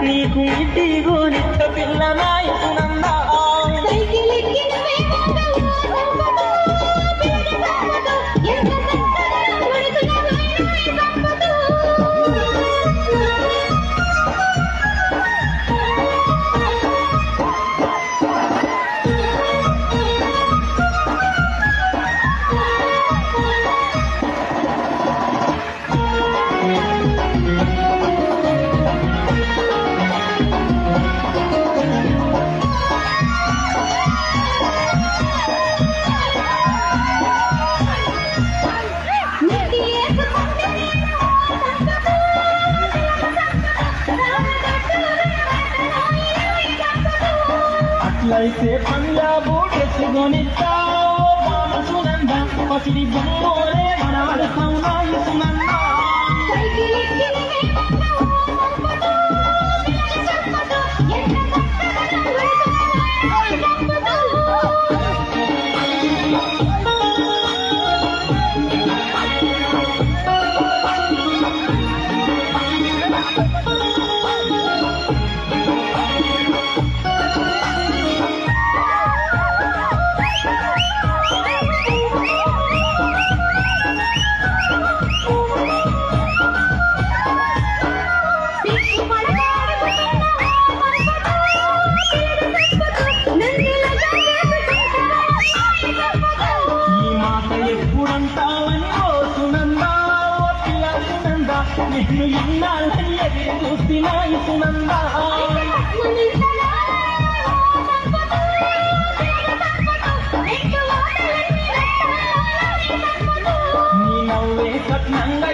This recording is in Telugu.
నీకు ఇంటిగో నిత్త పిల్లనాయ సునందా అట్లయితే పంజాబు డ్రెస్సుకొనిస్తావు సునందా పసిడి బొమ్మోలే మనవడు సౌనాయి సునందా ఎప్పుడంటావని ఓ సునందా ఓ పిల్ల సునందా నిన్ను ఇన్నాళ్ళని ఎదురు చూస్తున్నాయి సునందా నీ నవ్వే కట్నంగా